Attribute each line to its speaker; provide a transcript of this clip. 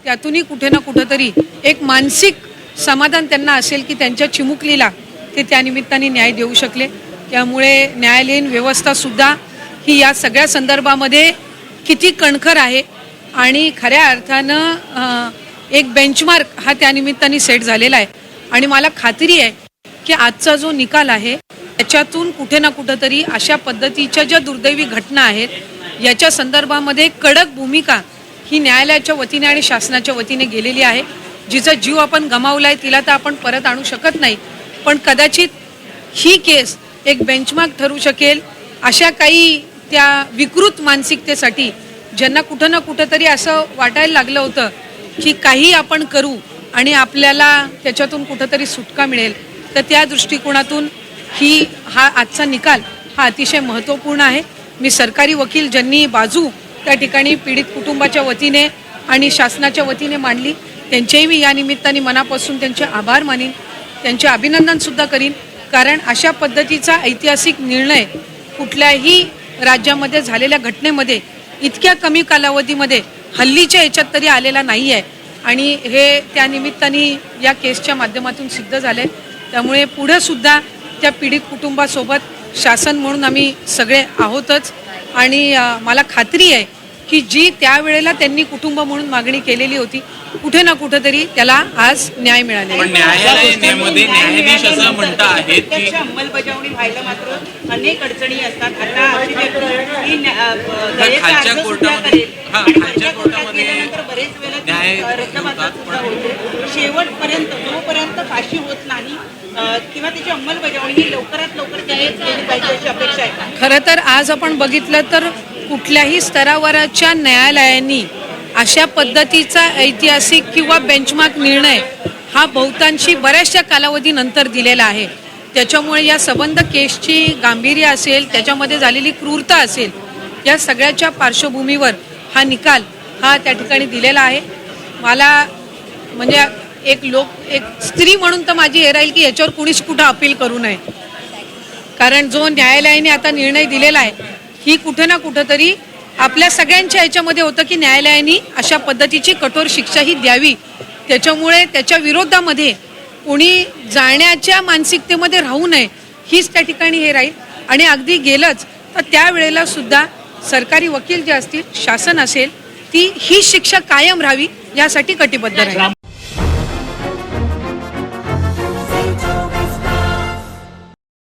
Speaker 1: त्यातूनही कुठे ना कुठेतरी एक मानसिक समाधान त्यांना असेल की त्यांच्या चिमुकलीला ते त्यानिमित्ताने न्याय देऊ शकले। त्यामुळे न्यायालयीन व्यवस्थासुद्धा ही या सगळ्या संदर्भामध्ये किती कणखर आहे आणि खऱ्या अर्थानं एक बेंचमार्क हा त्यानिमित्ताने सेट झालेला आहे। आणि मला खात्री आहे की आजचा जो निकाल आहे त्याच्यातून कुठे ना कुठेतरी अशा पद्धतीच्या ज्या दुर्दैवी घटना आहेत याच्या संदर्भामध्ये कडक भूमिका ही न्यायालयाच्या वतीने आणि शासनाच्या वतीने गेलेली आहे। जिचा जीव आपण गमावलाय तिला तर आपण परत आणू शकत नाही, पण कदाचित ही केस एक बेंचमार्क ठरू शकेल अशा काही त्या विकृत मानसिकतेसाठी ज्यांना कुठं ना कुठंतरी असं वाटायला लागलं होतं की काही आपण करू आणि आपल्याला त्याच्यातून कुठंतरी सुटका मिळेल, तर त्या दृष्टिकोनातून हा आजचा निकाल हा अतिशय महत्त्वपूर्ण आहे। मी सरकारी वकील ज्यांनी बाजू त्या ठिकाणी पीडित कुटुंबाच्या वतीने आणि शासनाच्या वतीने मांडली त्यांचेही मी या निमित्ताने मनापासून त्यांचे आभार मानीन, त्यांचे अभिनंदनसुद्धा करीन। कारण अशा पद्धतीचा ऐतिहासिक निर्णय कुठल्याही राज्यामध्ये झालेल्या घटनेमध्ये इतक्या कमी कालावधीमध्ये हल्लीच्या याच्यात तरी आलेला नाही आहे आणि हे त्या निमित्ताने या केसच्या माध्यमातून सिद्ध झाले। त्यामुळे पुढे सुद्धा त्या पीडित कुटुंबासोबत शासन म्हणून आम्ही सगळे आहोतच आणि मला खात्री आहे की जी त्यावेळेला त्यांनी कुटुंब म्हणून मागणी केलेली होती कुठे ना कुठेतरी त्याला आज न्याय मिळालेला
Speaker 2: पण न्यायालयामध्ये न्यायाधीश असं म्हणता आहेत की
Speaker 3: अंमलबजावणी व्हायला मात्र अनेक अडचणी असतात। आता
Speaker 2: खालच्या कोर्टामध्ये
Speaker 3: बरेच वेळेला रक्तपात होतो शेवटपर्यंत जोपर्यंत फाशी होत नाही किंवा त्याची अंमलबजावणी ही लवकरात लवकर केली पाहिजे अशी अपेक्षा आहे।
Speaker 1: खरं तर आज आपण बघितलं तर कुठल्याही स्तरावरच्या न्यायालयांनी अशा पद्धतीचा ऐतिहासिक किंवा बेंचमार्क निर्णय हा बहुतांशी बऱ्याचशा कालावधीनंतर दिलेला आहे। त्याच्यामुळे या संबंध केसची गांभीर्य असेल, त्याच्यामध्ये झालेली क्रूरता असेल, या सगळ्याच्या पार्श्वभूमीवर हा निकाल हा त्या ठिकाणी दिलेला आहे। मला म्हणजे एक स्त्री म्हणून तर माझी हे राहील की याच्यावर कुणीच कुठं अपील करू नये, कारण जो न्यायालयाने आता निर्णय दिलेला आहे ही कुठे ना कुठेतरी आपल्या सगळ्यांच्या याच्यामध्ये होतं की न्यायालयाने अशा पद्धतीची कठोर शिक्षा ही द्यावी। त्याच्यामुळे त्याच्या विरोधामध्ये कोणी जाण्याच्या मानसिकतेमध्ये राहू नये हीच त्या ठिकाणी हे राहील। आणि अगदी गेलंच तर त्यावेळेला सुद्धा सरकारी वकील जे असतील, शासन असेल, ही शिक्षा कायम राहावी यासाठी कटिबद्ध राहील।